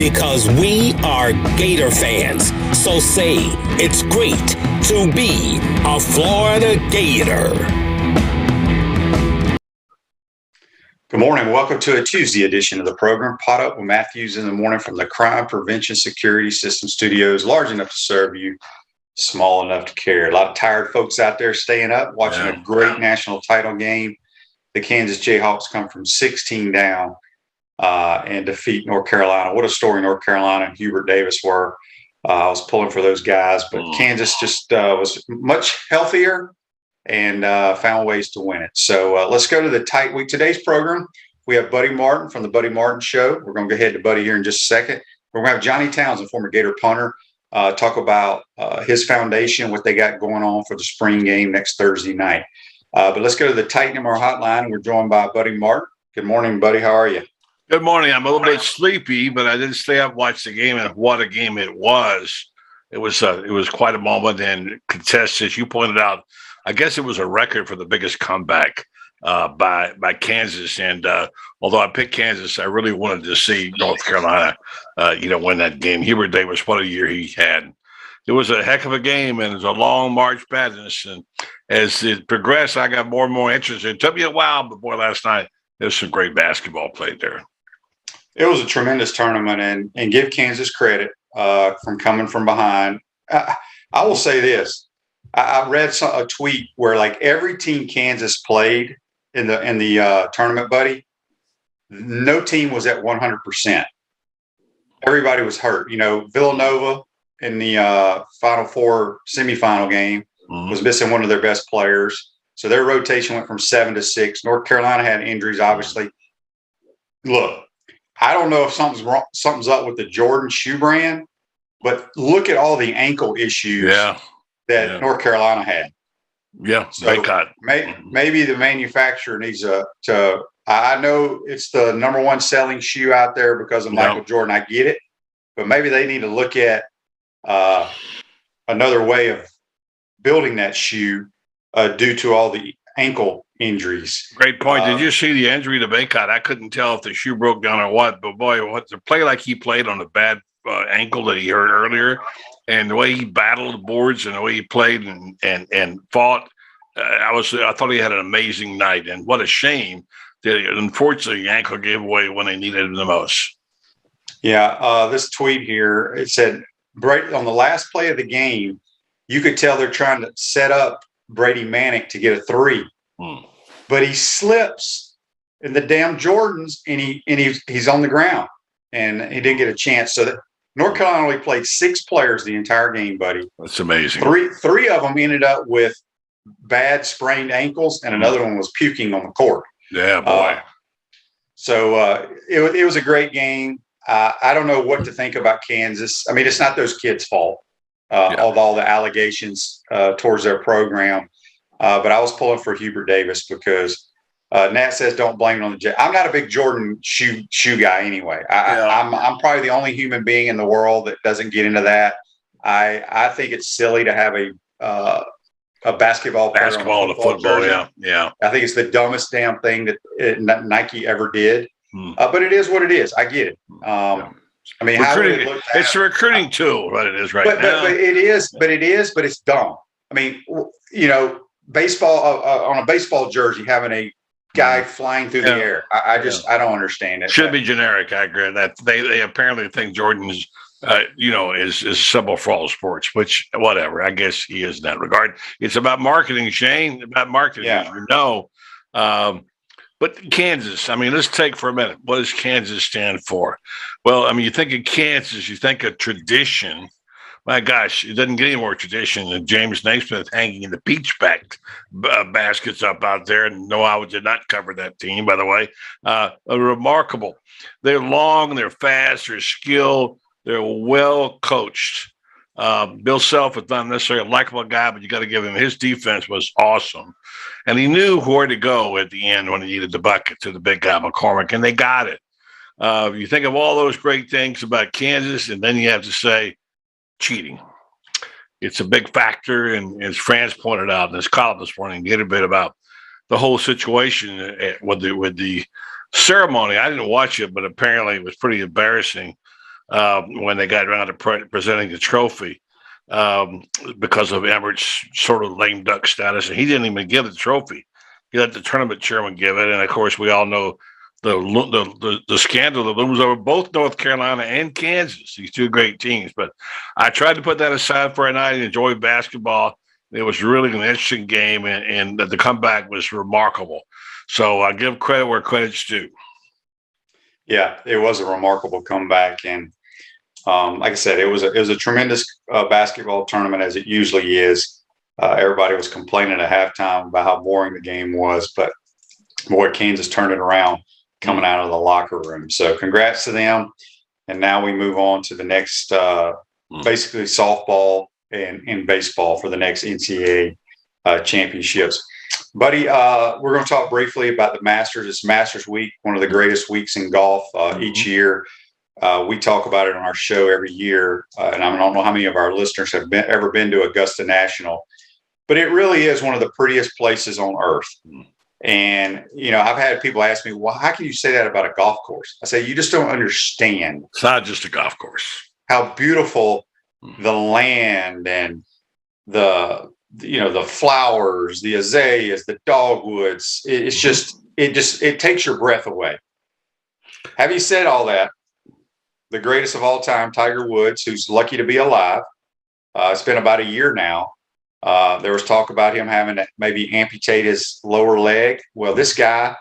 because we are Gator fans. So say it's great to be a Florida Gator. Good morning. Welcome to a Tuesday edition of the program. Pot Up with Matthews in the morning from the Crime Prevention Security System Studios, large enough to serve you, small enough to care. A lot of tired folks out there staying up, watching a great national title game. The Kansas Jayhawks come from 16 down and defeat North Carolina. What a story North Carolina and Hubert Davis were. I was pulling for those guys, but Kansas just was much healthier and found ways to win it. So let's go to the tight week. Today's program, we have Buddy Martin from the Buddy Martin Show. We're going to go ahead to Buddy here in just a second. We're going to have Johhny Townsend, former Gator punter, talk about his foundation, what they got going on for the spring game next Thursday night. But let's go to the Titan MR hotline. We're joined by Buddy Martin. Good morning, Buddy. How are you? Good morning. I'm a little bit sleepy, but I didn't stay up, watch the game, and what a game it was. It was quite a moment, and contested, as you pointed out, I guess it was a record for the biggest comeback by Kansas. And although I picked Kansas, I really wanted to see North Carolina, win that game. Hubert Davis, what a year he had. It was a heck of a game, and it was a long March Madness. And as it progressed, I got more and more interested. It took me a while, but boy, last night there was some great basketball played there. It was a tremendous tournament, and give Kansas credit from coming from behind. I will say this. I read a tweet where like every team Kansas played in the tournament, Buddy, no team was at 100%. Everybody was hurt. Villanova in the Final Four semifinal game was missing one of their best players. So their rotation went from 7 to 6. North Carolina had injuries, obviously. Look, I don't know if something's up with the Jordan shoe brand, but look at all the ankle issues that North Carolina had. Yeah, so maybe the manufacturer needs to. I know it's the number one selling shoe out there because of Michael Jordan. I get it, but maybe they need to look at another way of building that shoe due to all the ankle injuries. Great point. Did you see the injury to Baycott? I couldn't tell if the shoe broke down or what, but boy, to play like he played on a bad ankle that he hurt earlier, and the way he battled the boards and the way he played and fought, I thought he had an amazing night. And what a shame that unfortunately the ankle gave away when they needed him the most. Yeah, this tweet here, it said on the last play of the game, you could tell they're trying to set up Brady Manick to get a three, but he slips in the damn Jordans and he's on the ground and he didn't get a chance. So that North Carolina only played 6 players the entire game, Buddy. That's amazing. Three of them ended up with bad sprained ankles, and another one was puking on the court. Yeah, boy. So it was a great game. I don't know what to think about Kansas. I mean, it's not those kids' fault, all the allegations towards their program. But I was pulling for Hubert Davis because Nat says don't blame it on the Jet. I'm not a big Jordan shoe guy anyway. I'm probably the only human being in the world that doesn't get into that. I think it's silly to have a basketball and a football jersey. Yeah. I think it's the dumbest damn thing that Nike ever did. But it is what it is. I get it. I mean, it's a recruiting tool, right? It is right now. But it's dumb. I mean, baseball on a baseball jersey having a guy flying through the air. I don't understand it. Should be generic. I agree that they apparently think Jordan is is symbol for all sports, which whatever. I guess he is in that regard. It's about marketing, Shane. About marketing, as you know. But Kansas, I mean, let's take for a minute. What does Kansas stand for? Well, I mean, you think of Kansas, you think of tradition. My gosh, it doesn't get any more tradition than James Naismith hanging the peach baskets up out there. And no, I did not cover that team, by the way. Remarkable. They're long, they're fast, they're skilled, they're well coached. Bill Self is not necessarily a likable guy, but you got to give him his defense was awesome. And he knew where to go at the end when he needed the bucket to the big guy, McCormick, and they got it. You think of all those great things about Kansas, and then you have to say cheating. It's a big factor, and as Franz pointed out in his column this morning, get a bit about the whole situation with the ceremony. I didn't watch it, but apparently it was pretty embarrassing. when they got around to presenting the trophy because of Emmert's sort of lame duck status. And he didn't even give the trophy. He let the tournament chairman give it. And, of course, we all know the scandal that looms over both North Carolina and Kansas, these two great teams. But I tried to put that aside for a night and enjoy basketball. It was really an interesting game, and the comeback was remarkable. So I give credit where credit's due. Yeah, it was a remarkable comeback. And like I said, it was a tremendous basketball tournament, as it usually is. Everybody was complaining at halftime about how boring the game was, but boy, Kansas turned it around coming out of the locker room. So congrats to them. And now we move on to the next, basically softball and baseball for the next NCAA championships. Buddy, we're going to talk briefly about the Masters. It's Masters Week, one of the greatest weeks in golf each year. We talk about it on our show every year, and I don't know how many of our listeners have ever been to Augusta National, but it really is one of the prettiest places on earth. And, I've had people ask me, well, how can you say that about a golf course? I say, you just don't understand. It's not just a golf course. How beautiful the land and the flowers, the azaleas, the dogwoods. It takes your breath away. Having said all that, the greatest of all time, Tiger Woods, who's lucky to be alive. It's been about a year now. There was talk about him having to maybe amputate his lower leg. Well, this guy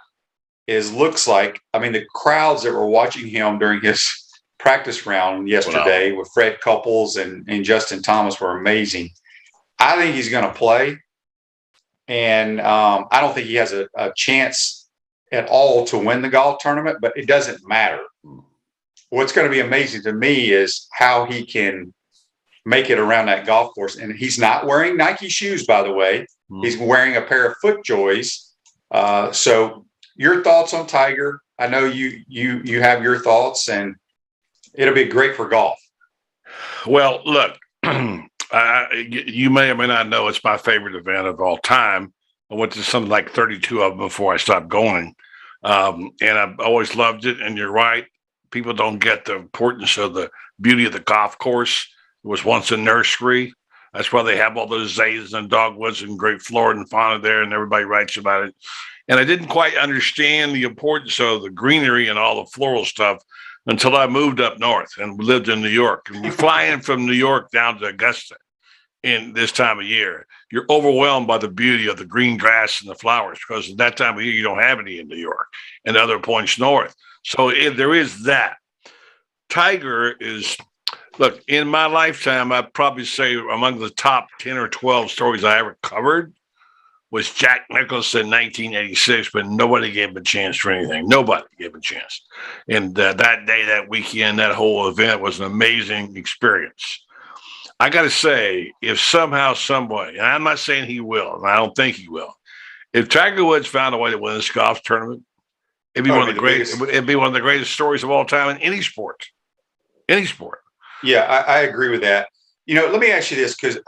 looks like, the crowds that were watching him during his practice round yesterday with Fred Couples and Justin Thomas were amazing. I think he's going to play. And I don't think he has a chance at all to win the golf tournament, but it doesn't matter. What's going to be amazing to me is how he can make it around that golf course. And he's not wearing Nike shoes, by the way. He's wearing a pair of FootJoys. So your thoughts on Tiger? I know you have your thoughts, and it'll be great for golf. Well, look, you may or may not know it's my favorite event of all time. I went to something like 32 of them before I stopped going. And I've always loved it. And you're right. People don't get the importance of the beauty of the golf course. It was once a nursery. That's why they have all those azaleas and dogwoods and great flora and fauna there, and everybody writes about it. And I didn't quite understand the importance of the greenery and all the floral stuff until I moved up north and lived in New York. And you fly in from New York down to Augusta in this time of year, you're overwhelmed by the beauty of the green grass and the flowers, because at that time of year, you don't have any in New York and other points north. So there is that. Tiger is, look, in my lifetime, I'd probably say among the top 10 or 12 stories I ever covered was Jack Nicklaus in 1986, but nobody gave him a chance for anything. Nobody gave him a chance. And that day, that weekend, that whole event was an amazing experience. I got to say, if somehow, some way, and I'm not saying he will, and I don't think he will, if Tiger Woods found a way to win this golf tournament, it'd be one of the greatest stories of all time in any sport. Any sport. Yeah, I agree with that. Let me ask you this, because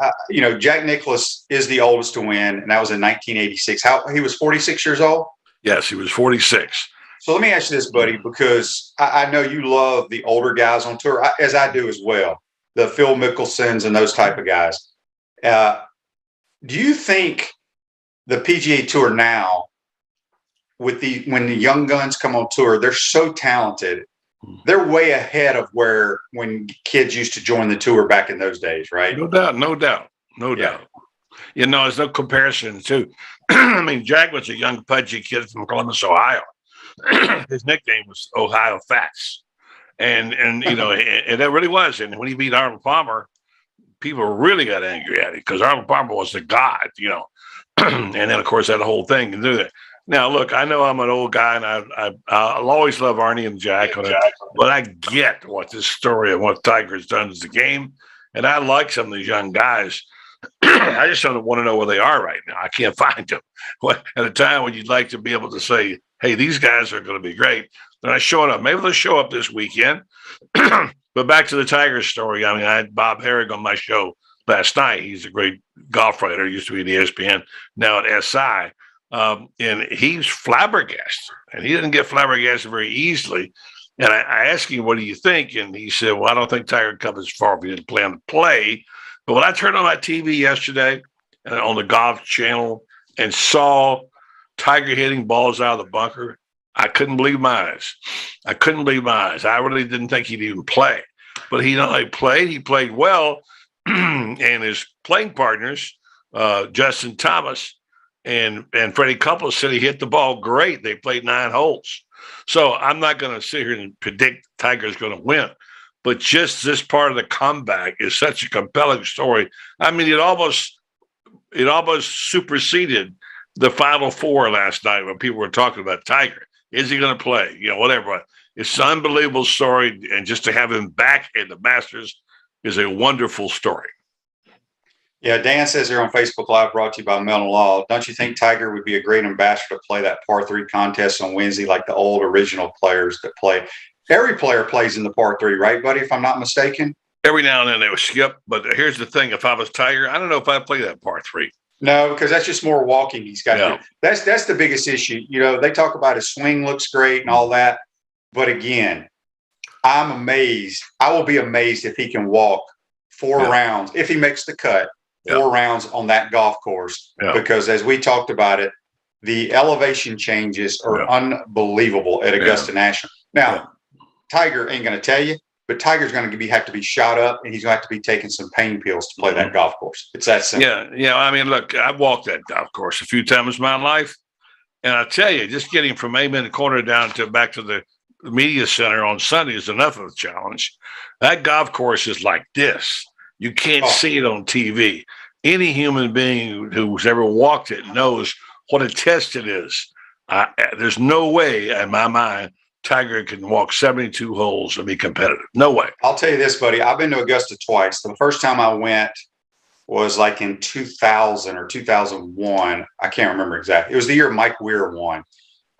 Jack Nicklaus is the oldest to win, and that was in 1986. He was 46 years old? Yes, he was 46. So let me ask you this, buddy, because I know you love the older guys on tour, as I do as well, the Phil Mickelsons and those type of guys. Do you think the PGA Tour now, when the young guns come on tour, they're so talented, they're way ahead of when kids used to join the tour back in those days, right? No doubt. There's no comparison to. Jack was a young pudgy kid from Columbus, Ohio. His nickname was Ohio Fats, and and that really was. And when he beat Arnold Palmer, people really got angry at it because Arnold Palmer was the god, and then of course that whole thing to do that. Now, look, I know I'm an old guy, and I'll always love Arnie and Jack, but I get what this story and what Tiger's done to the game, and I like some of these young guys. I just don't want to know where they are right now. I can't find them. At a time when you'd like to be able to say, hey, these guys are going to be great, they're not showing up. Maybe they'll show up this weekend. But back to the Tiger story. I had Bob Herrig on my show last night. He's a great golf writer, used to be at ESPN, now at SI. And he's flabbergasted, and he didn't get flabbergasted very easily. And I asked him, what do you think? And he said, well, I don't think Tiger comes as far if he didn't plan to play. But when I turned on my TV yesterday and on the golf channel and saw Tiger hitting balls out of the bunker, I couldn't believe my eyes. I couldn't believe my eyes. I really didn't think he'd even play. But he not only played, he played well. And his playing partners, Justin Thomas and Freddie Couples, said he hit the ball great. They played 9 holes. So I'm not going to sit here and predict Tiger's going to win. But just this part of the comeback is such a compelling story. I mean, it almost superseded the Final Four last night when people were talking about Tiger. Is he going to play? You know, whatever. It's an unbelievable story. And just to have him back in the Masters is a wonderful story. Yeah, Dan says here on Facebook Live, brought to you by Melon Law, don't you think Tiger would be a great ambassador to play that par 3 contest on Wednesday like the old original players that play? Every player plays in the par 3, right, buddy, if I'm not mistaken? Every now and then they would skip. But here's the thing. If I was Tiger, I don't know if I'd play that par 3. No, because that's just more walking he's got to do. That's the biggest issue. You know, they talk about his swing looks great and all that. But again, I'm amazed. I will be amazed if he can walk 4 rounds, if he makes the cut. 4 rounds on that golf course, because as we talked about it, the elevation changes are unbelievable at Augusta National. Now, Tiger ain't going to tell you, but Tiger's going to have to be shot up, and he's going to have to be taking some pain pills to play that golf course. It's that simple. Yeah. I mean, look, I've walked that golf course a few times in my life, and I tell you, just getting from Amen Corner down to back to the media center on Sunday is enough of a challenge. That golf course is like this. You can't see it on TV. Any human being who's ever walked it knows what a test it is. There's no way, in my mind, Tiger can walk 72 holes and be competitive. No way. I'll tell you this, buddy. I've been to Augusta twice. The first time I went was like in 2000 or 2001. I can't remember exactly. It was the year Mike Weir won.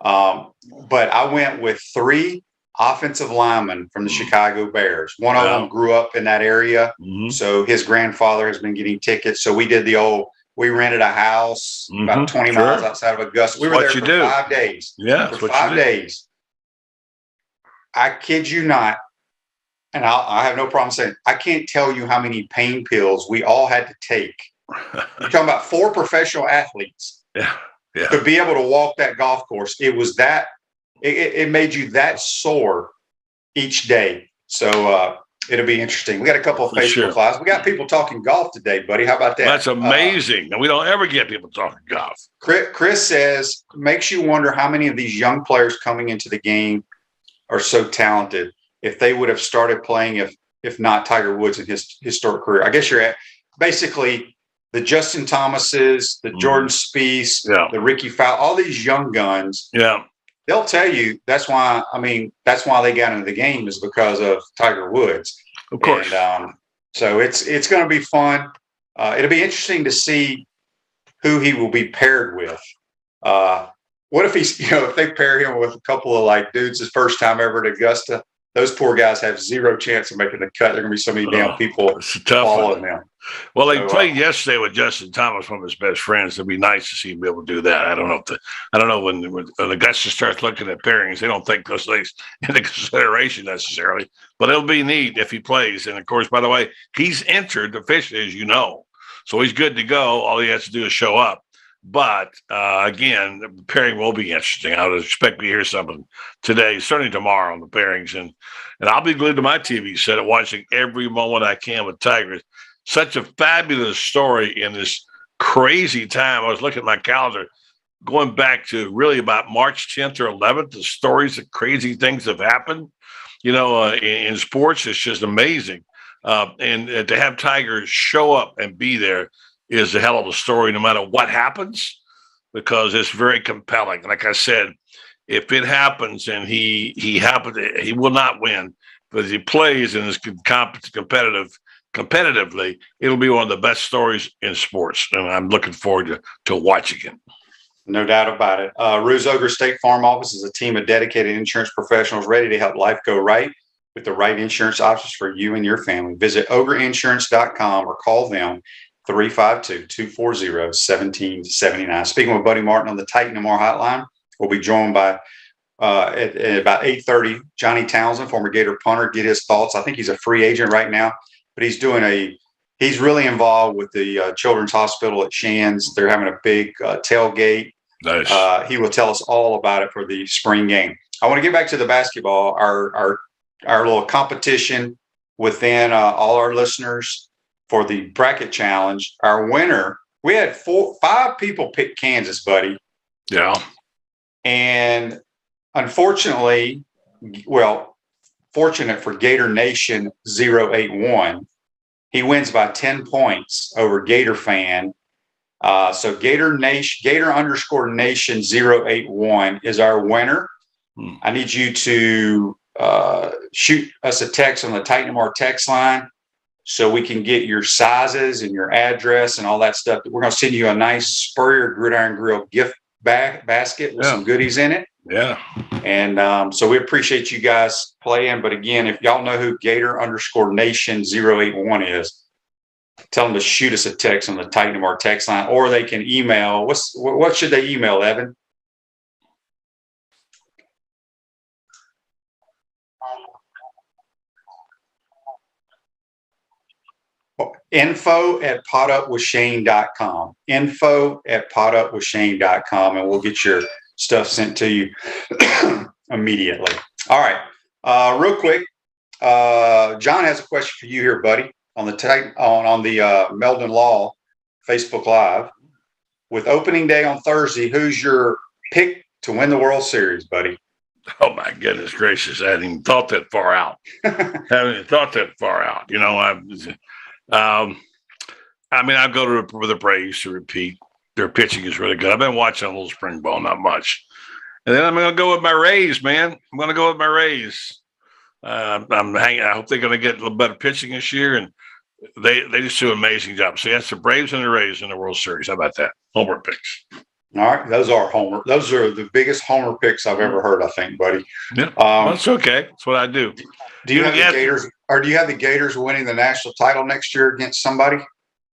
But I went with 3 offensive lineman from the Chicago Bears. One of them grew up in that area. So his grandfather has been getting tickets. So we did we rented a house about 20 miles outside of Augusta. We were there for 5 days. Yeah. For 5 days. I kid you not. And I have no problem saying, I can't tell you how many pain pills we all had to take. You're talking about 4 professional athletes. To be able to walk that golf course. It was that. It made you that sore each day. So it'll be interesting. We got a couple of Facebook Lives. We got people talking golf today, buddy. How about that? That's amazing. We don't ever get people talking golf. Chris says, makes you wonder how many of these young players coming into the game are so talented. If they would have started playing, if not Tiger Woods in his historic career. I guess you're at basically the Justin Thomases, the Jordan Spieth, the Ricky Fowler, all these young guns. Yeah. They'll tell you that's why they got into the game is because of Tiger Woods. Of course. And, so it's going to be fun. It'll be interesting to see who he will be paired with. What if if they pair him with a couple of like dudes his first time ever at Augusta? Those poor guys have zero chance of making the cut. There are going to be so many damn people following them. Well, they played yesterday with Justin Thomas, one of his best friends. It'd be nice to see him be able to do that. I don't know when Augusta starts looking at pairings, they don't take those things into consideration necessarily. But it'll be neat if he plays. And of course, by the way, he's entered officially, as you know, so he's good to go. All he has to do is show up. But again, the pairing will be interesting. I would expect to hear something today, certainly tomorrow on the pairings, and I'll be glued to my TV set watching every moment I can with Tiger. Such a fabulous story in this crazy time. I was looking at my calendar, going back to really about March 10th or 11th. The stories of crazy things have happened, in sports. It's just amazing, and to have Tiger show up and be there is a hell of a story no matter what happens, because it's very compelling. Like I said, if it happens and he will not win, but if he plays and is competitively, it'll be one of the best stories in sports. And I'm looking forward to watching it. No doubt about it. Ruse Ogre State Farm Office is a team of dedicated insurance professionals ready to help life go right with the right insurance options for you and your family. Visit ogreinsurance.com or call them 352-240-1779. Speaking with Buddy Martin on the Titan MR hotline, we'll be joined by at about 8:30. Johhny Townsend, former Gator punter, get his thoughts. I think he's a free agent right now, but he's really involved with the Children's Hospital at Shands. They're having a big tailgate. Nice. He will tell us all about it for the spring game. I want to get back to the basketball, our little competition within all our listeners for the bracket challenge. Our winner, we had 5 people pick Kansas, buddy. Yeah. And unfortunately, fortunate for Gator Nation 081, he wins by 10 points over Gator Fan. So Gator _Nation 081 is our winner. I need you to shoot us a text on the Titan MR text line so we can get your sizes and your address and all that stuff. We're going to send you a nice Spurrier Gridiron Grill gift basket with some goodies in it. Yeah. And so we appreciate you guys playing. But again, if y'all know who Gator _Nation 081 is, tell them to shoot us a text on the Titan MR text line, or they can email. What should they email, Evan? info@potupwithshane.com. info@potupwithshane.com, and we'll get your stuff sent to you immediately. All right. Real quick, John has a question for you here, buddy, on the Meldon Law Facebook Live. With opening day on Thursday, who's your pick to win the World Series, buddy? Oh my goodness gracious! I hadn't even thought that far out. You know, I'll go to the Braves to repeat. Their pitching is really good. I've been watching a little spring ball, not much. And then I'm going to go with my Rays, man. I'm going to go with my Rays. I'm hanging. I hope they're going to get a little better pitching this year, and they just do an amazing job. So that's the Braves and the Rays in the World Series. How about that? Homer picks. All right, those are the biggest homer picks I've ever heard, I think, buddy. Yeah, that's okay. That's what I do. Do you have the Gators, or do you have the Gators winning the national title next year against somebody?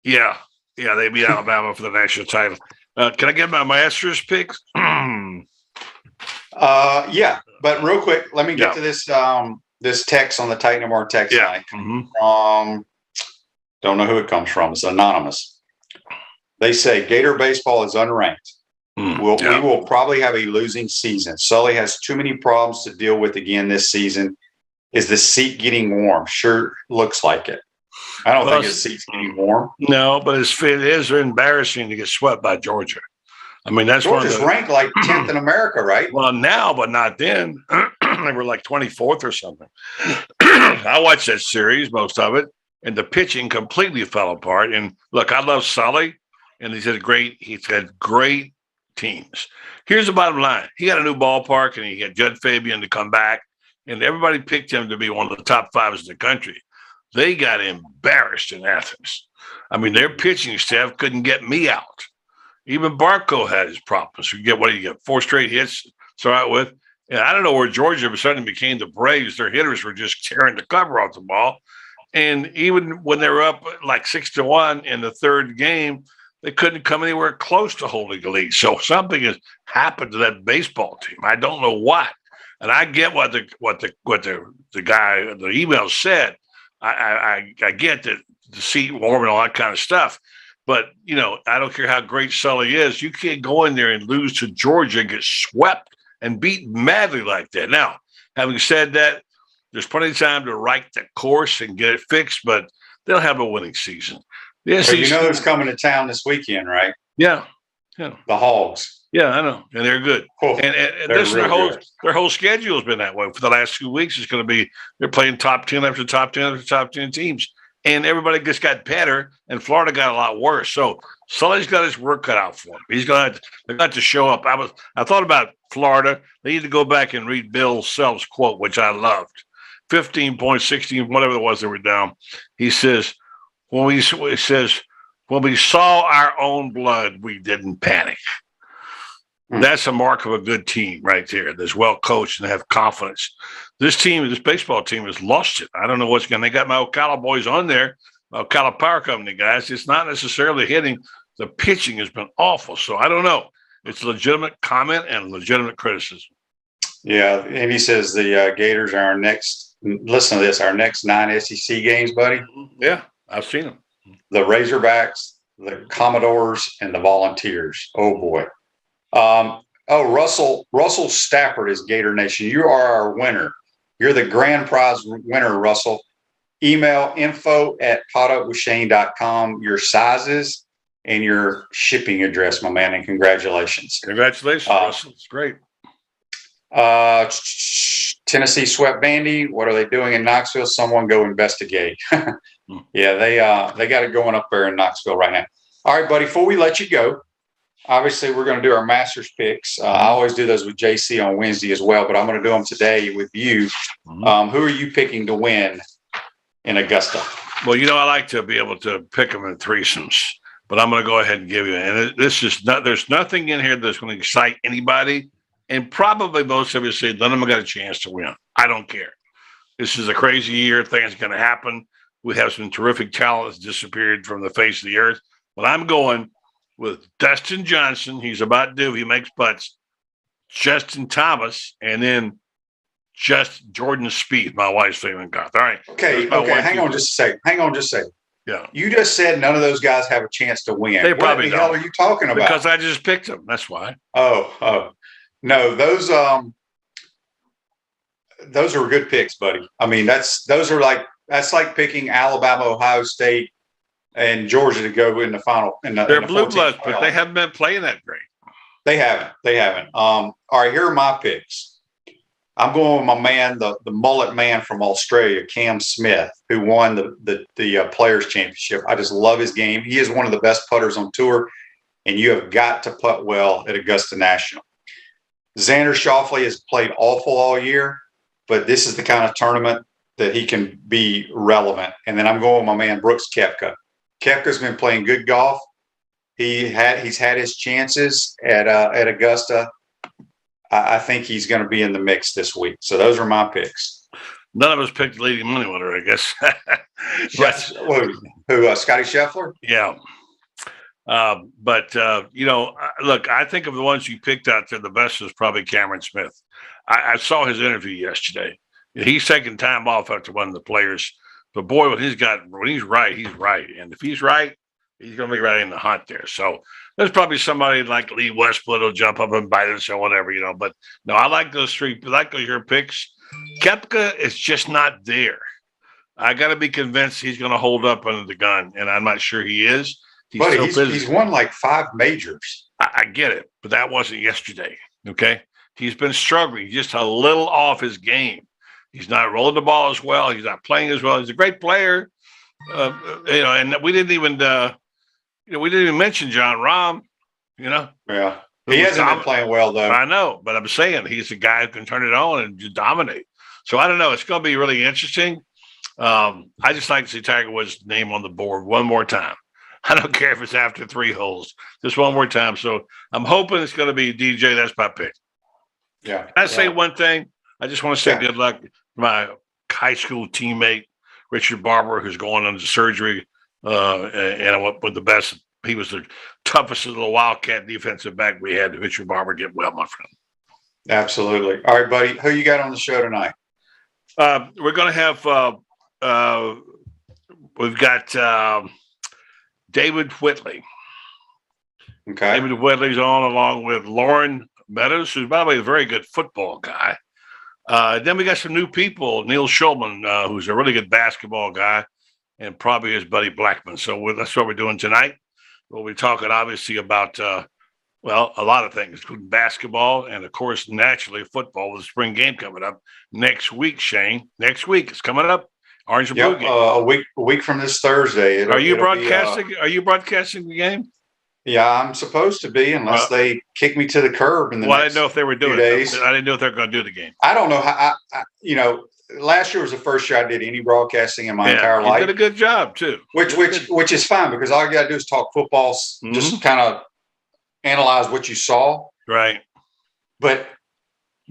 Yeah, they beat Alabama for the national title. Can I get my Masters picks? Yeah, but real quick, let me get to this this text on the Titan MR text line. From don't know who it comes from. It's anonymous. They say Gator baseball is unranked. We will probably have a losing season. Sully has too many problems to deal with again this season. Is the seat getting warm? Sure looks like it. I don't think his seat's getting warm. No, but it is embarrassing to get swept by Georgia. I mean, that's Georgia's ranked like 10th in America, right? Well, now, but not then. They were like 24th or something. I watched that series, most of it, and the pitching completely fell apart. And look, I love Sully, and he's had great teams. Here's the bottom line. He got a new ballpark, and he had Judd Fabian to come back, and everybody picked him to be one of the top 5s in the country. They got embarrassed in Athens. I mean, their pitching staff couldn't get me out. Even Barco had his problems. You get 4 straight hits to start with. And I don't know where Georgia suddenly became the Braves. Their hitters were just tearing the cover off the ball. And even when they were up like 6-1 in the third game, they couldn't come anywhere close to holding the lead. So something has happened to that baseball team. I don't know what. And I get what the guy, the email said. I get that the seat warm and all that kind of stuff. But, you know, I don't care how great Sully is. You can't go in there and lose to Georgia and get swept and beat madly like that. Now, having said that, there's plenty of time to right the course and get it fixed, but they'll have a winning season. So you know who's coming to town this weekend, right? Yeah. The Hogs. Yeah, I know. And they're good. Cool. And their whole schedule has been that way for the last 2 weeks. It's going to be they're playing top 10 after top 10 after top 10 teams. And everybody just got better, and Florida got a lot worse. So Sully's got his work cut out for him. They're going to have to show up. I thought about Florida. They need to go back and read Bill Self's quote, which I loved. 15 points, 16, whatever it was they were down. He says, when we saw our own blood, we didn't panic. That's a mark of a good team right there. That's well coached and have confidence. This baseball team has lost it. I don't know what's going. They got my Ocala boys on there, my Ocala Power Company guys. It's not necessarily hitting. The pitching has been awful. So I don't know. It's a legitimate comment and legitimate criticism. Yeah, and he says the Gators are our next. Listen to this: our next 9 SEC games, buddy. Yeah, I've seen them. The Razorbacks, the Commodores, and the Volunteers. Oh boy. Russell Stafford is Gator Nation. You are our winner. You're the grand prize winner, Russell. Email info@potupwithshane.com, your sizes and your shipping address, my man, and congratulations. Congratulations, Russell. It's great. Tennessee swept Vandy. What are they doing in Knoxville? Someone go investigate. Yeah, they got it going up there in Knoxville right now. All right, buddy, before we let you go, obviously we're going to do our Masters picks. I always do those with JC on Wednesday as well, but I'm going to do them today with you. Who are you picking to win in Augusta? Well, I like to be able to pick them in threesomes, but I'm going to go ahead and give you. And there's nothing in here that's going to excite anybody. And probably most of you say none of them got a chance to win. I don't care. This is a crazy year. Things are going to happen. We have some terrific talent that's disappeared from the face of the earth. But I'm going with Dustin Johnson. He's about due. He makes putts. Justin Thomas, and then just Jordan Spieth, my wife's favorite golf. All right. Okay. Hang on just a second. Yeah. You just said none of those guys have a chance to win. They probably don't. What the hell are you talking about? Because I just picked them. That's why. Oh. No, those are good picks, buddy. I mean, that's like picking Alabama, Ohio State, and Georgia to go in the final. They're blue bloods, but they haven't been playing that great. They haven't. All right, here are my picks. I'm going with my man, the mullet man from Australia, Cam Smith, who won the Players Championship. I just love his game. He is one of the best putters on tour, and you have got to putt well at Augusta National. Xander Schauffele has played awful all year, but this is the kind of tournament that he can be relevant. And then I'm going with my man, Brooks Koepka. Koepka's been playing good golf. He's had his chances at Augusta. I think he's going to be in the mix this week. So those are my picks. None of us picked leading money winner, I guess. Who? Scotty Scheffler? Yeah. But look, I think of the ones you picked out there, the best is probably Cameron Smith. I saw his interview yesterday. He's taking time off after one of the Players. But boy, when he's right, he's right. And if he's right, he's going to be right in the hunt there. So there's probably somebody like Lee Westwood will jump up and bite us or whatever, But no, I like those three. I like your picks. Koepka is just not there. I got to be convinced he's going to hold up under the gun, and I'm not sure he is. He's won like 5 majors. I get it, but that wasn't yesterday. Okay, he's been struggling, just a little off his game. He's not rolling the ball as well. He's not playing as well. He's a great player, and we didn't even mention John Rahm. Yeah, he hasn't been playing well though. I know, but I'm saying he's a guy who can turn it on and just dominate. So I don't know. It's going to be really interesting. I just like to see Tiger Woods' name on the board one more time. I don't care if it's after 3 holes, just one more time. So I'm hoping it's going to be DJ. That's my pick. Yeah. Can I say one thing? I just want to say good luck to my high school teammate, Richard Barber, who's going under surgery. And I went with the best. He was the toughest little Wildcat defensive back we had. Richard Barber, get well, my friend. Absolutely. All right, buddy. Who you got on the show tonight? We're going to have we've got David Whitley. Okay. David Whitley's on along with Lauren Meadows, who's, by the way, a very good football guy. Then we got some new people, Neil Schulman, who's a really good basketball guy, and probably his buddy Blackman. So that's what we're doing tonight. We'll be talking, obviously, about, a lot of things, including basketball and, of course, naturally football with the spring game coming up next week, Shane. Next week. It's coming up. Orange and Blue game. A week from this Thursday. Are you broadcasting? Are you broadcasting the game? Yeah, I'm supposed to be, unless they kick me to the curb in the next I didn't know if they were doing days. I didn't know if they're going to do the game. I don't know how. Last year was the first year I did any broadcasting in my entire life. You did a good job too. Which is fine, because all you got to do is talk football, just kind of analyze what you saw. Right. But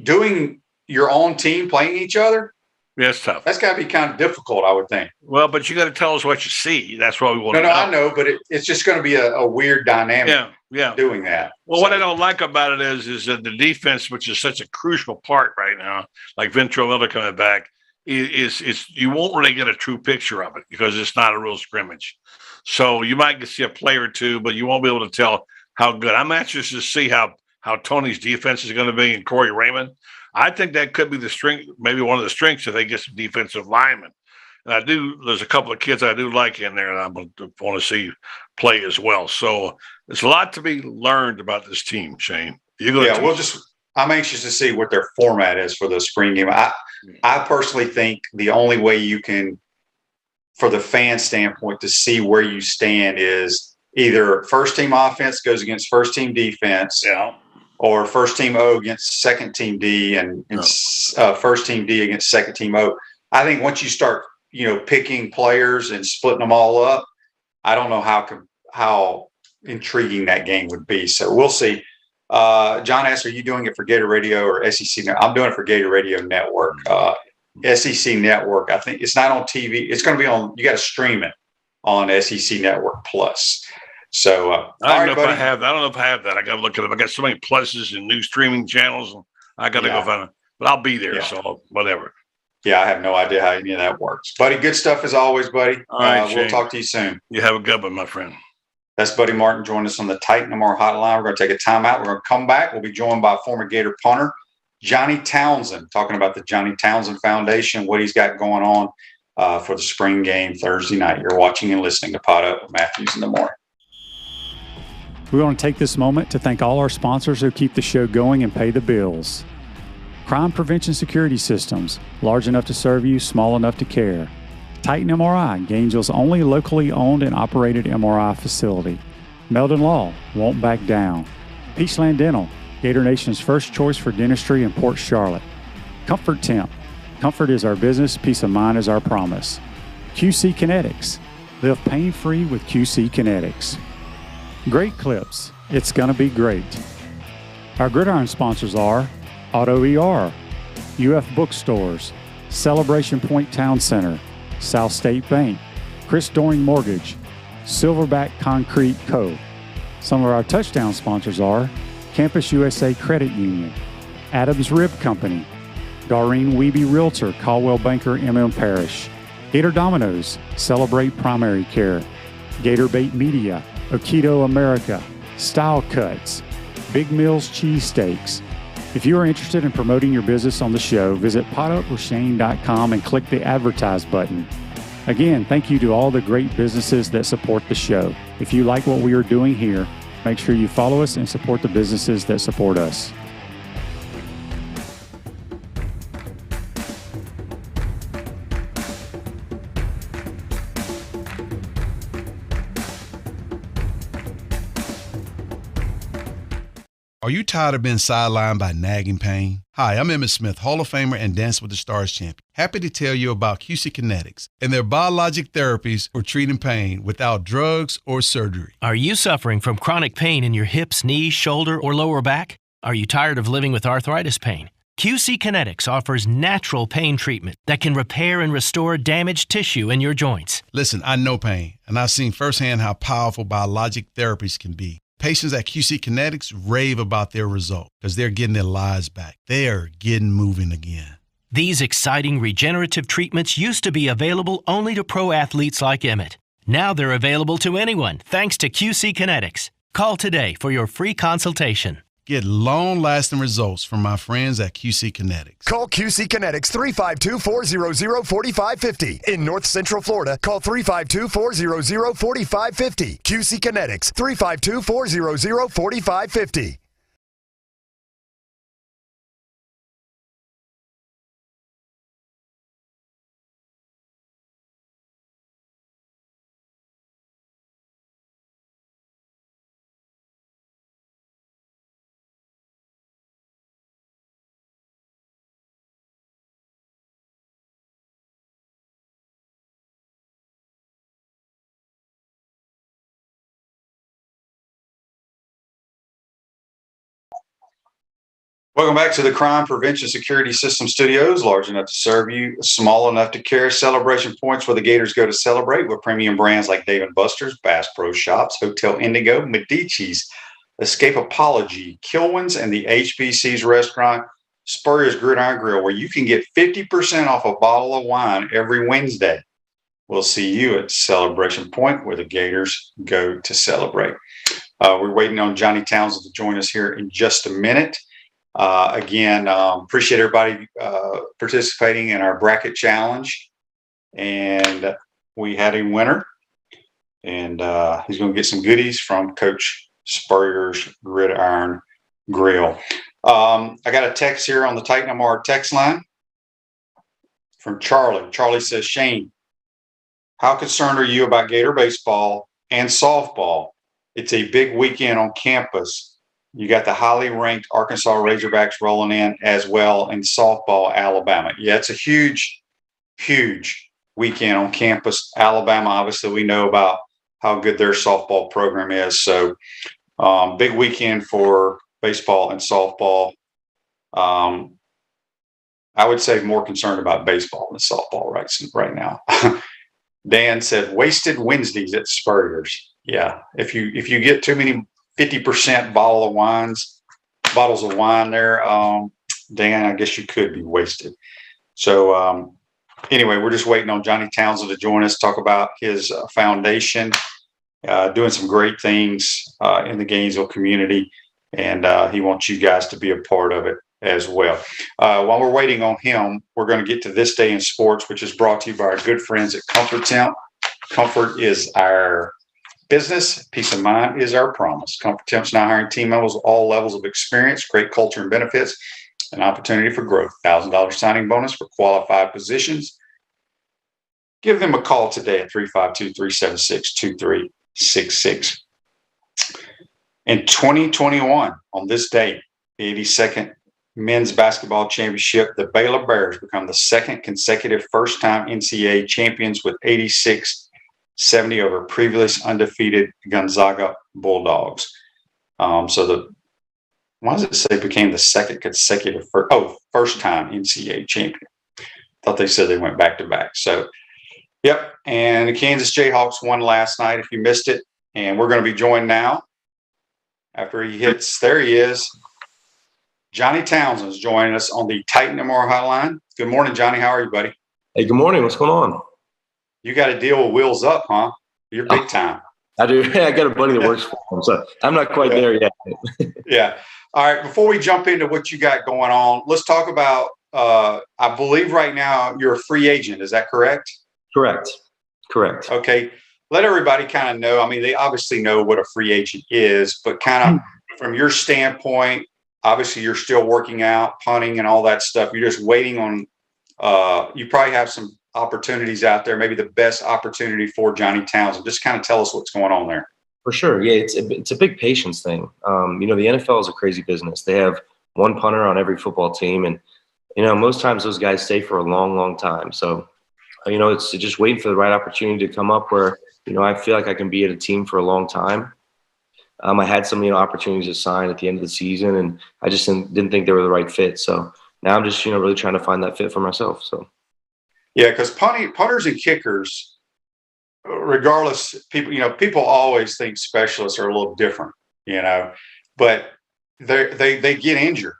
doing your own team playing each other, Yeah, it's tough. That's got to be kind of difficult, I would think. Well, but you got to tell us what you see. That's what we want to know. No, I know, but it's just going to be a weird dynamic doing that. Well, what I don't like about it is that the defense, which is such a crucial part right now, like Ventromilla coming back, is you won't really get a true picture of it because it's not a real scrimmage. So you might see a play or two, but you won't be able to tell how good. I'm anxious to see how Tony's defense is going to be and Corey Raymond. I think that could be the strength, maybe one of the strengths if they get some defensive linemen. And there's a couple of kids I do like in there, and I want to see play as well. So there's a lot to be learned about this team, Shane. I'm anxious to see what their format is for the spring game. I personally think the only way you can, for the fan standpoint, to see where you stand is either first team offense goes against first team defense. Yeah. Or first team O against second team D and first team D against second team O. I think once you start, picking players and splitting them all up, I don't know how intriguing that game would be. So we'll see. John asks, are you doing it for Gator Radio or SEC? I'm doing it for Gator Radio Network. SEC Network. I think it's not on TV. It's going to be on. You got to stream it on SEC Network Plus. So I don't know if I have that. I got to look at it. I got so many pluses and new streaming channels. I got to go find it. But I'll be there. Yeah. So whatever. Yeah, I have no idea how any of that works. Buddy, good stuff as always, buddy. All right, we'll talk to you soon. You have a good one, my friend. That's Buddy Martin joining us on the Titan MR hotline. We're going to take a timeout. We're going to come back. We'll be joined by former Gator punter Johhny Townsend, talking about the Johhny Townsend Foundation, what he's got going on for the spring game Thursday night. You're watching and listening to Pod Up with Matthews in the Morning. We want to take this moment to thank all our sponsors who keep the show going and pay the bills. Crime Prevention Security Systems, large enough to serve you, small enough to care. Titan MRI, Gainesville's only locally owned and operated MRI facility. Meldon Law, won't back down. Peachland Dental, Gator Nation's first choice for dentistry in Port Charlotte. Comfort Temp, comfort is our business, peace of mind is our promise. QC Kinetics, live pain-free with QC Kinetics. Great Clips, it's gonna be great. Our Gridiron sponsors are Auto ER, UF Bookstores, Celebration Point Town Center, South State Bank, Chris Doring Mortgage, Silverback Concrete Co. Some of our touchdown sponsors are Campus USA Credit Union, Adams Rib Company, Doreen Wiebe Realtor, Caldwell Banker, MM Parish, Gator Dominoes, Celebrate Primary Care, Gator Bait Media, Aikido America, Style Cuts, Big Mills Cheesesteaks. If you are interested in promoting your business on the show, visit podupwithshane.com and click the advertise button. Again, thank you to all the great businesses that support the show. If you like what we are doing here, make sure you follow us and support the businesses that support us. Are you tired of being sidelined by nagging pain? Hi, I'm Emmett Smith, Hall of Famer and Dance with the Stars champion. Happy to tell you about QC Kinetics and their biologic therapies for treating pain without drugs or surgery. Are you suffering from chronic pain in your hips, knees, shoulder, or lower back? Are you tired of living with arthritis pain? QC Kinetics offers natural pain treatment that can repair and restore damaged tissue in your joints. Listen, I know pain, and I've seen firsthand how powerful biologic therapies can be. Patients at QC Kinetics rave about their result because they're getting their lives back. They are getting moving again. These exciting regenerative treatments used to be available only to pro athletes like Emmett. Now they're available to anyone thanks to QC Kinetics. Call today for your free consultation. Get long-lasting results from my friends at QC Kinetics. Call QC Kinetics 352-400-4550. In North Central Florida, call 352-400-4550. QC Kinetics 352-400-4550. Welcome back to the Crime Prevention Security System Studios, large enough to serve you, small enough to carry. Celebration points where the Gators go to celebrate with premium brands like Dave & Buster's, Bass Pro Shops, Hotel Indigo, Medici's, Escape Apology, Kilwins, and the HBC's restaurant, Spurrier's Gridiron Grill, where you can get 50% off a bottle of wine every Wednesday. We'll see you at Celebration Point where the Gators go to celebrate. We're waiting on Johhny Townsend to join us here in just a minute. Again, appreciate everybody participating in our bracket challenge. And we had a winner. And he's going to get some goodies from Coach Spurrier's Gridiron Grill. I got a text here on the Titan MR text line from Charlie. Charlie says, Shane, how concerned are you about Gator baseball and softball? It's a big weekend on campus. You got the highly ranked Arkansas Razorbacks rolling in as well in softball, Alabama. Yeah, it's a huge, huge weekend on campus. Alabama, obviously, we know about how good their softball program is. So big weekend for baseball and softball. I would say more concerned about baseball than softball right now. Dan said, wasted Wednesdays at Spurrier's. Yeah, if you get too many 50% bottles of wine there, Dan, I guess you could be wasted. So anyway, we're just waiting on Johhny Townsend to join us, talk about his foundation, doing some great things in the Gainesville community, and he wants you guys to be a part of it as well. While we're waiting on him, we're going to get to This Day in Sports, which is brought to you by our good friends at Comfort Temp. Comfort is our business. Peace of mind is our promise. Comfort Temp's now hiring team members of all levels of experience, great culture and benefits, and opportunity for growth. $1,000 signing bonus for qualified positions. Give them a call today at 352-376-2366. In 2021, on this date, the 82nd Men's Basketball Championship, the Baylor Bears become the second consecutive first-time NCAA champions with 86-70 over previous undefeated Gonzaga Bulldogs. Why does it say became the second consecutive first-time NCAA champion? Thought they said they went back-to-back. So, yep. And the Kansas Jayhawks won last night, if you missed it. And we're going to be joined now after he hits. There he is. Johhny Townsend is joining us on the Titan MR hotline. Good morning, Johhny. How are you, buddy? Hey, good morning. What's going on? You got to deal with Wheels Up, huh? You're big time. I do. I got a buddy that works for him, so I'm not quite there yet. Yeah. All right. Before we jump into what you got going on, let's talk about, I believe right now you're a free agent. Is that correct? Correct. Okay. Let everybody kind of know. I mean, they obviously know what a free agent is, but kind of from your standpoint, obviously you're still working out, punting and all that stuff. You're just waiting on, you probably have some opportunities out there, maybe the best opportunity for Johhny Townsend. Just kind of tell us what's going on there. For sure. Yeah, it's a big patience thing. The NFL is a crazy business. They have one punter on every football team. And, most times those guys stay for a long, long time. So, it's just waiting for the right opportunity to come up where, I feel like I can be at a team for a long time. I had some, opportunities to sign at the end of the season, and I just didn't think they were the right fit. So now I'm just, really trying to find that fit for myself. So. Yeah, because punters and kickers, regardless, people always think specialists are a little different, but they get injured,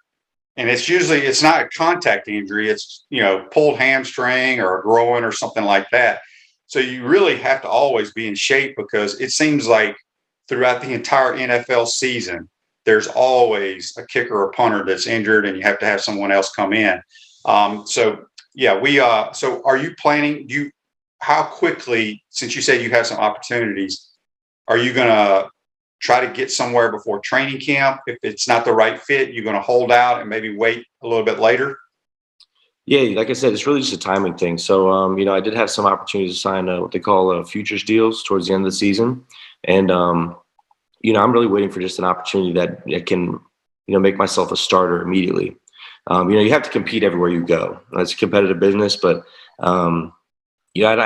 and it's not a contact injury. It's pulled hamstring or a groin or something like that. So you really have to always be in shape, because it seems like throughout the entire NFL season, there's always a kicker or punter that's injured, and you have to have someone else come in. So are you planning, how quickly, since you said you have some opportunities, are you going to try to get somewhere before training camp? If it's not the right fit, you're going to hold out and maybe wait a little bit later? Yeah, like I said, it's really just a timing thing. So, I did have some opportunities to sign what they call futures deals towards the end of the season. And, I'm really waiting for just an opportunity that I can, make myself a starter immediately. You have to compete everywhere you go. It's a competitive business, but, I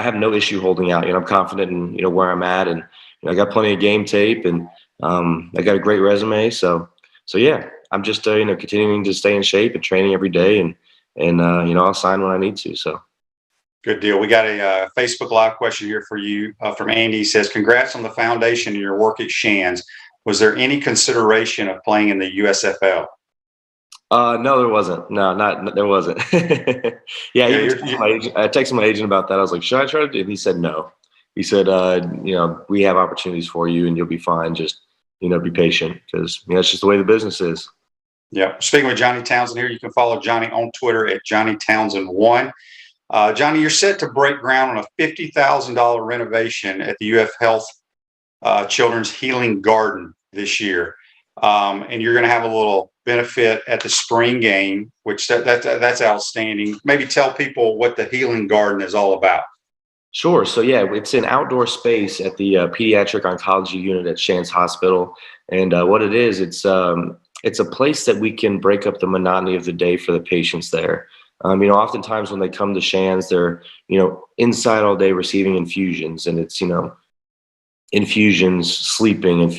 have no issue holding out. I'm confident in, where I'm at, and I got plenty of game tape, and I got a great resume. So yeah, I'm just continuing to stay in shape and training every day, and I'll sign when I need to. So. Good deal. We got a Facebook Live question here for you from Andy. He says, congrats on the foundation and your work at Shands. Was there any consideration of playing in the USFL? No, there wasn't. There wasn't. Yeah, I texted my agent about that. I was like, should I try to do it? And he said no. He said, we have opportunities for you and you'll be fine. Just, be patient, because it's just the way the business is. Yeah. Speaking with Johhny Townsend here, you can follow Johhny on Twitter at Johhny Townsend1. Johhny, you're set to break ground on a $50,000 renovation at the UF Health Children's Healing Garden this year. And you're going to have a little benefit at the spring game, which that's outstanding. Maybe tell people what the Healing Garden is all about. Sure. So, yeah, it's an outdoor space at the pediatric oncology unit at Shands Hospital. And what it is, it's a place that we can break up the monotony of the day for the patients there. Oftentimes when they come to Shands, they're, inside all day receiving infusions, and it's, infusions, sleeping. And,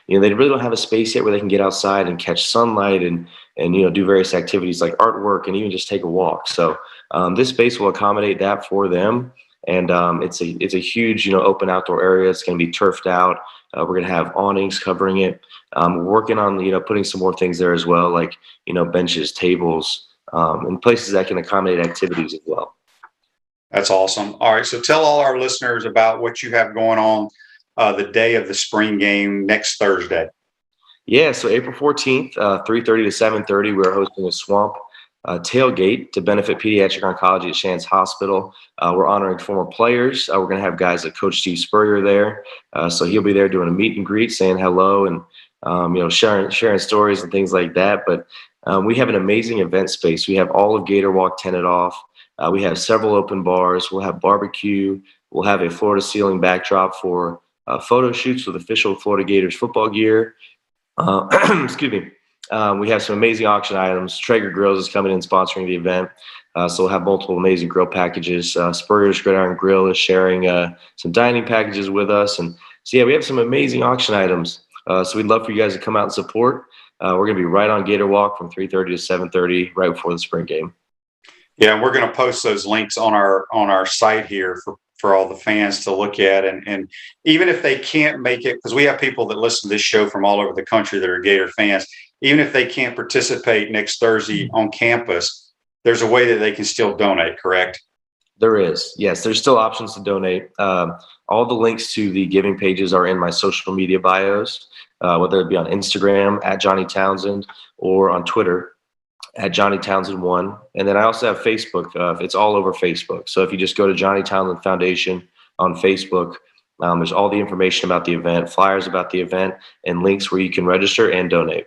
they really don't have a space yet where they can get outside and catch sunlight and do various activities like artwork and even just take a walk. So this space will accommodate that for them. And it's a huge, open outdoor area. It's going to be turfed out. We're going to have awnings covering it. We're working on, putting some more things there as well, like, benches, tables, and places that can accommodate activities as well. That's awesome. All right. So tell all our listeners about what you have going on the day of the spring game next Thursday. Yeah. So April 14th, 3:30 to 7:30, we're hosting a swamp tailgate to benefit pediatric oncology at Shands Hospital. We're honoring former players. We're going to have guys like Coach Steve Spurrier there. So he'll be there doing a meet and greet, saying hello, and, sharing stories and things like that. But we have an amazing event space. We have all of Gator Walk tented off. We have several open bars. We'll have barbecue. We'll have a floor to ceiling backdrop for photo shoots with official Florida Gators football gear. Excuse me. We have some amazing auction items. Traeger Grills is coming in sponsoring the event. So we'll have multiple amazing grill packages. Spurrier's Gridiron Grill is sharing some dining packages with us. And so, yeah, we have some amazing auction items. So we'd love for you guys to come out and support. We're going to be right on Gator Walk from 3:30 to 7:30, right before the spring game. Yeah, and we're going to post those links on our site here for all the fans to look at. And even if they can't make it, because we have people that listen to this show from all over the country that are Gator fans, even if they can't participate next Thursday on campus, there's a way that they can still donate, correct? There is. Yes, there's still options to donate. All the links to the giving pages are in my social media bios, whether it be on Instagram at Johhny Townsend or on Twitter at Johhny Townsend1. And then I also have Facebook. It's all over Facebook. So if you just go to Johhny Townsend Foundation on Facebook, there's all the information about the event, flyers about the event, and links where you can register and donate.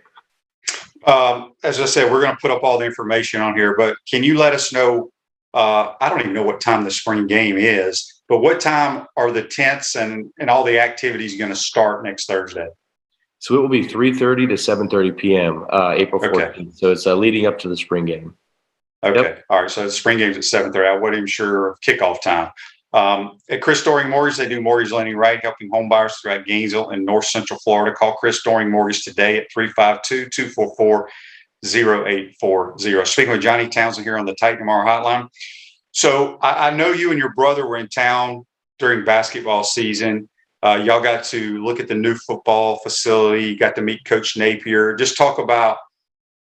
As I said, we're going to put up all the information on here, but can you let us know, I don't even know what time the spring game is, but what time are the tents and all the activities going to start next Thursday? So it will be 3:30 to 7:30 p.m. April 14th. Okay. So it's leading up to the spring game. Okay. Yep. All right. So the spring game's at 7:30. I wasn't even sure of kickoff time. At Chris Doring Mortgage, they do mortgage lending right, helping home buyers throughout Gainesville and North Central Florida. Call Chris Doring Mortgage today at 352-244-0840. Speaking with Johhny Townsend here on the Titan Tomorrow Hotline. So I know you and your brother were in town during basketball season. Y'all got to look at the new football facility. You got to meet Coach Napier. Just talk about,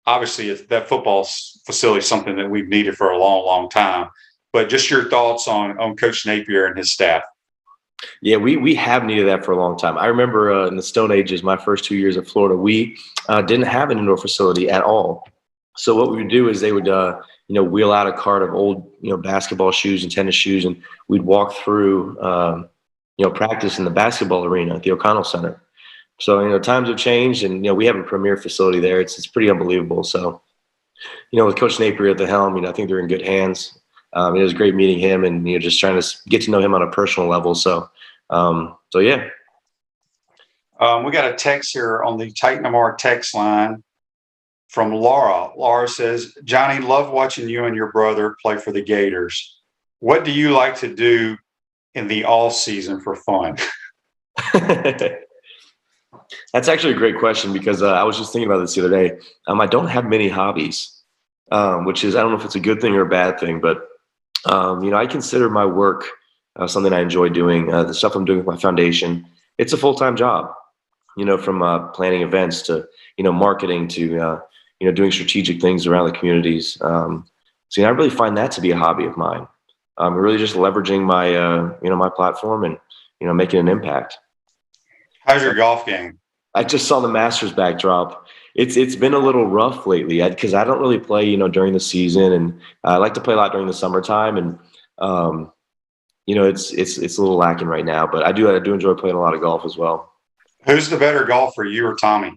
obviously, that football facility is something that we've needed for a long, long time. But just your thoughts on Coach Napier and his staff. Yeah, we have needed that for a long time. I remember in the Stone Ages, my first 2 years in Florida, we didn't have an indoor facility at all. So what we would do is they would, wheel out a cart of old, basketball shoes and tennis shoes, and we'd walk through, practice in the basketball arena at the O'Connell Center. So, times have changed, and, we have a premier facility there. It's pretty unbelievable. So, with Coach Napier at the helm, I think they're in good hands. It was great meeting him and, just trying to get to know him on a personal level. So yeah. We got a text here on the Titan Tomorrow text line from Laura. Laura says, Johhny, love watching you and your brother play for the Gators. What do you like to do in the off season for fun? That's actually a great question because I was just thinking about this the other day. I don't have many hobbies, which is, I don't know if it's a good thing or a bad thing, but, I consider my work something I enjoy doing. The stuff I'm doing with my foundation, it's a full-time job, from planning events to, marketing to, doing strategic things around the communities. I really find that to be a hobby of mine. Really just leveraging my, my platform and, making an impact. How's your golf game? I just saw the Masters backdrop. It's been a little rough lately because I don't really play, during the season, and I like to play a lot during the summertime, and it's a little lacking right now. But I do enjoy playing a lot of golf as well. Who's the better golfer, you or Tommy?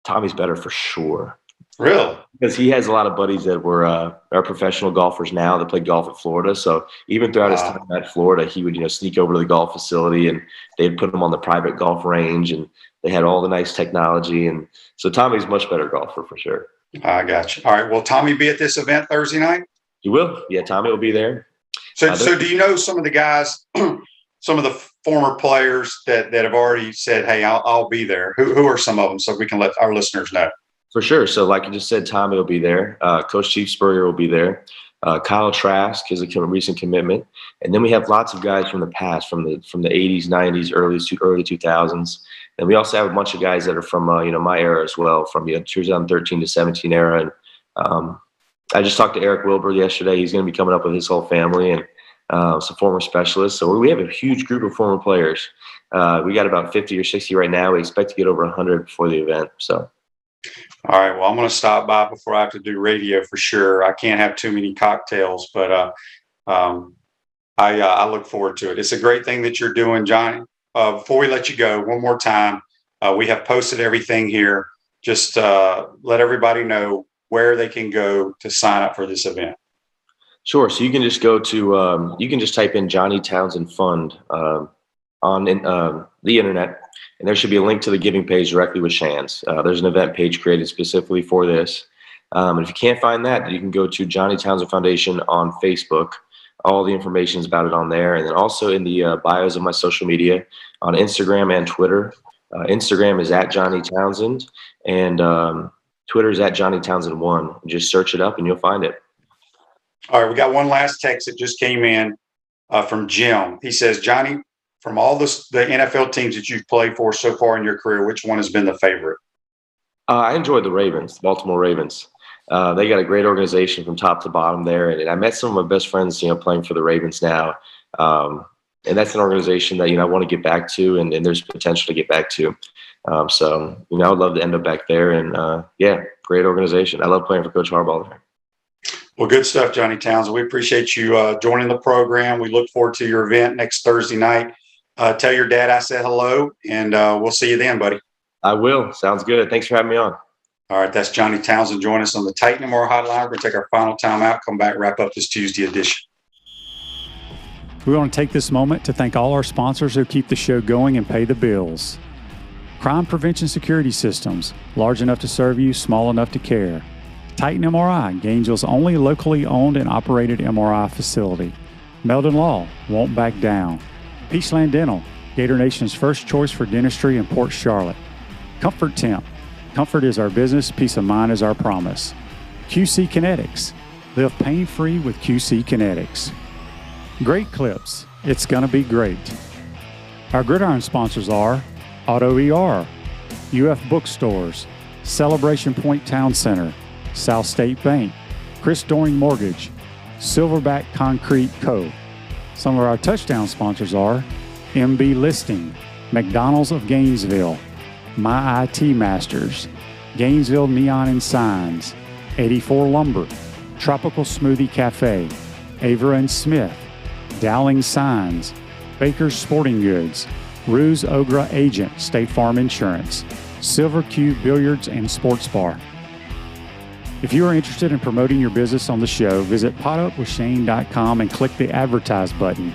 Tommy's better for sure. Really? Because he has a lot of buddies that are professional golfers now that play golf at Florida. So even throughout his time at Florida, he would sneak over to the golf facility, and they'd put him on the private golf range, and they had all the nice technology. And so Tommy's a much better golfer for sure. I got you. All right. Will Tommy be at this event Thursday night? He will. Yeah, Tommy will be there. So do you know some of the guys, some of the former players that have already said, hey, I'll be there? Who are some of them so we can let our listeners know? For sure. So like I just said, Tommy will be there. Coach Chief Spurrier will be there. Kyle Trask is a recent commitment. And then we have lots of guys from the past, from the 80s, 90s, early 2000s. And we also have a bunch of guys that are from, my era as well, from the 2013 to 17 era. And I just talked to Eric Wilbur yesterday. He's going to be coming up with his whole family and some former specialists. So we have a huge group of former players. We got about 50 or 60 right now. We expect to get over 100 before the event. So. All right. Well, I'm going to stop by before I have to do radio for sure. I can't have too many cocktails, but I look forward to it. It's a great thing that you're doing, Johhny. Before we let you go, one more time, we have posted everything here. Just let everybody know where they can go to sign up for this event. Sure. So you can just go to, you can just type in Johhny Townsend Fund on the internet, and there should be a link to the giving page directly with Shands. There's an event page created specifically for this. And if you can't find that, you can go to Johhny Townsend Foundation on Facebook. All the information is about it on there. And then also in the bios of my social media on Instagram and Twitter. Instagram is at Johhny Townsend, and Twitter is at Johhny Townsend 1. Just search it up and you'll find it. All right. We got one last text that just came in from Jim. He says, Johhny, from all the NFL teams that you've played for so far in your career, which one has been the favorite? I enjoyed the Ravens, the Baltimore Ravens. They got a great organization from top to bottom there. And I met some of my best friends, playing for the Ravens now. And that's an organization that, I want to get back to, and there's potential to get back to. So, I would love to end up back there. And, great organization. I love playing for Coach Harbaugh there. Well, good stuff, Johhny Townsend. We appreciate you joining the program. We look forward to your event next Thursday night. Tell your dad I said hello, and we'll see you then, buddy. I will. Sounds good. Thanks for having me on. All right, that's Johhny Townsend. Join us on the Titan MR Hotline. We're going to take our final time out, come back, wrap up this Tuesday edition. We want to take this moment to thank all our sponsors who keep the show going and pay the bills. Crime Prevention Security Systems, large enough to serve you, small enough to care. Titan MRI, Gainesville's only locally owned and operated MRI facility. Meldon Law, won't back down. Peachland Dental, Gator Nation's first choice for dentistry in Port Charlotte. Comfort Temp, comfort is our business, peace of mind is our promise. QC Kinetics, live pain-free with QC Kinetics. Great Clips, it's gonna be great. Our Gridiron sponsors are Auto ER, UF Bookstores, Celebration Point Town Center, South State Bank, Chris Doring Mortgage, Silverback Concrete Co. Some of our touchdown sponsors are MB Listing, McDonald's of Gainesville, My IT Masters, Gainesville Neon and Signs, 84 Lumber, Tropical Smoothie Cafe, Avera and Smith, Dowling Signs, Baker's Sporting Goods, Ruse Ogra Agent, State Farm Insurance, Silver Cube Billiards and Sports Bar. If you are interested in promoting your business on the show, visit potupwithshane.com and click the Advertise button.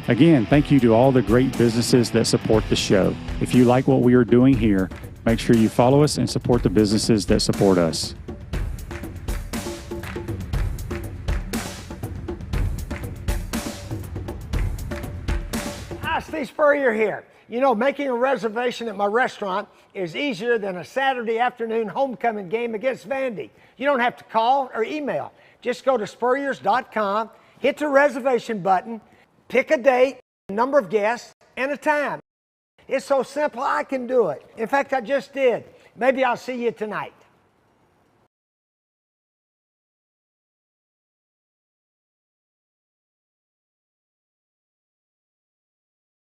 Again, thank you to all the great businesses that support the show. If you like what we are doing here, make sure you follow us and support the businesses that support us. Hi, Steve Spurrier here. You know, making a reservation at my restaurant is easier than a Saturday afternoon homecoming game against Vandy. You don't have to call or email. Just go to spurriers.com, hit the reservation button, pick a date, a number of guests, and a time. It's so simple, I can do it. In fact, I just did. Maybe I'll see you tonight.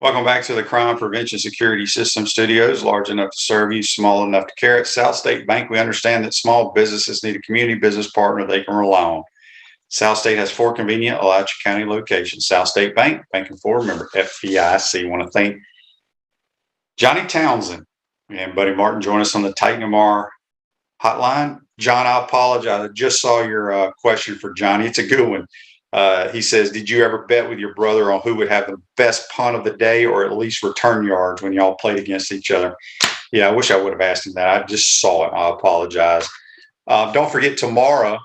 Welcome back to the Crime Prevention Security System Studios, large enough to serve you, small enough to care. At South State Bank, we understand that small businesses need a community business partner they can rely on. South State has 4 convenient Alachua County locations. South State Bank, banking for, remember, FDIC. Want to thank Johhny Townsend and Buddy Martin join us on the Titan MR hotline. John, I apologize. I just saw your question for Johhny. It's a good one. He says, did you ever bet with your brother on who would have the best punt of the day or at least return yards when y'all played against each other? Yeah, I wish I would have asked him that. I just saw it. I apologize. Don't forget, tomorrow,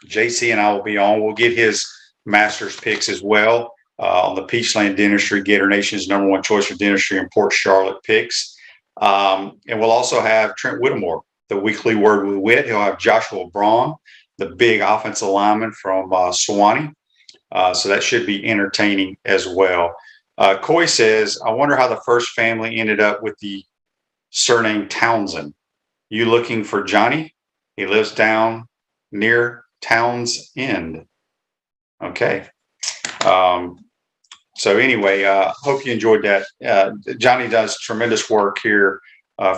JC and I will be on. We'll get his Masters picks as well on the Peachland Dentistry, Gator Nation's #1 choice for dentistry and Port Charlotte picks. And we'll also have Trent Whittemore, the weekly Word with Wit. He'll have Joshua Braun, the big offensive lineman from Sewanee. So that should be entertaining as well. Coy says, I wonder how the first family ended up with the surname Townsend. You looking for Johhny? He lives down near Townsend. Okay. So anyway, hope you enjoyed that. Johhny does tremendous work here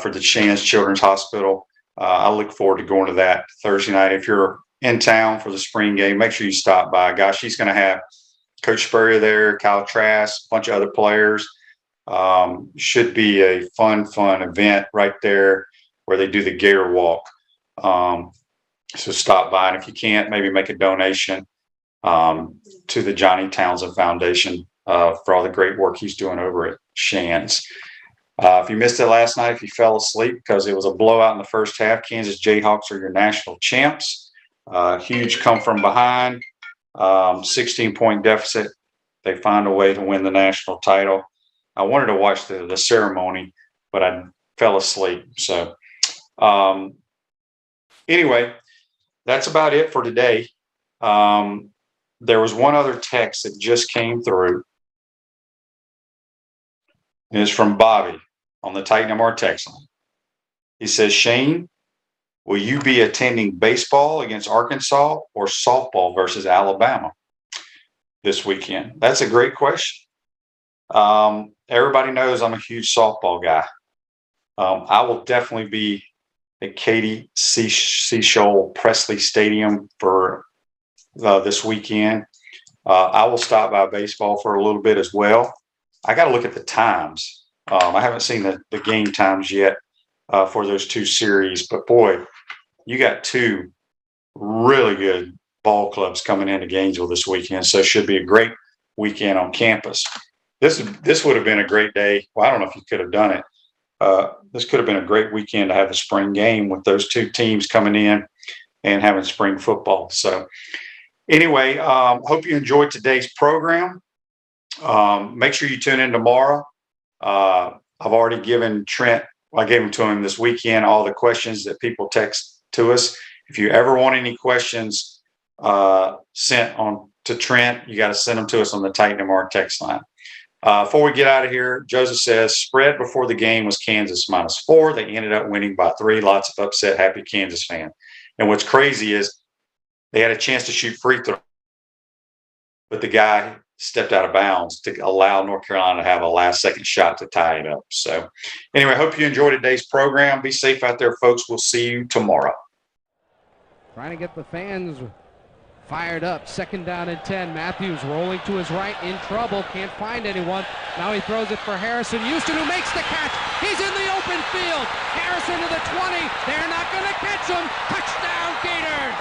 for the Shands Children's Hospital. I look forward to going to that Thursday night. If you're in town for the spring game, make sure you stop by. Gosh, he's going to have Coach Spurrier there, Kyle Trask, a bunch of other players. Should be a fun event right there where they do the Gator Walk. So stop by, and if you can't, maybe make a donation to the Johhny Townsend Foundation for all the great work he's doing over at Shands. If you missed it last night, if you fell asleep because it was a blowout in the first half, Kansas Jayhawks are your national champs. Huge come from behind, 16-point deficit. They find a way to win the national title. I wanted to watch the ceremony, but I fell asleep. So anyway, that's about it for today. There was one other text that just came through. It's from Bobby on the Titan MR text line. He says, Shane, will you be attending baseball against Arkansas or softball versus Alabama this weekend? That's a great question. Everybody knows I'm a huge softball guy. I will definitely be at Katie Seashore Presley Stadium for this weekend. I will stop by baseball for a little bit as well. I got to look at the times. I haven't seen the game times yet for those two series, but boy, you got two really good ball clubs coming into Gainesville this weekend, so it should be a great weekend on campus. This would have been a great day. Well, I don't know if you could have done it. This could have been a great weekend to have the spring game with those two teams coming in and having spring football. So anyway, hope you enjoyed today's program. Make sure you tune in tomorrow. I've already given Trent, I gave them to him this weekend, all the questions that people text to us. If you ever want any questions sent on to Trent, you got to send them to us on the Titan MR text line. Before we get out of here, Joseph says, spread before the game was Kansas -4. They ended up winning by 3. Lots of upset, happy Kansas fan. And what's crazy is they had a chance to shoot free throw, but the guy stepped out of bounds to allow North Carolina to have a last-second shot to tie it up. So anyway, hope you enjoyed today's program. Be safe out there, folks. We'll see you tomorrow. Trying to get the fans fired up. 2nd down and 10. Matthews rolling to his right, in trouble, can't find anyone. Now he throws it for Harrison Houston, who makes the catch. He's in the open field. Harrison to the 20. They're not going to catch him. Touchdown, Gators!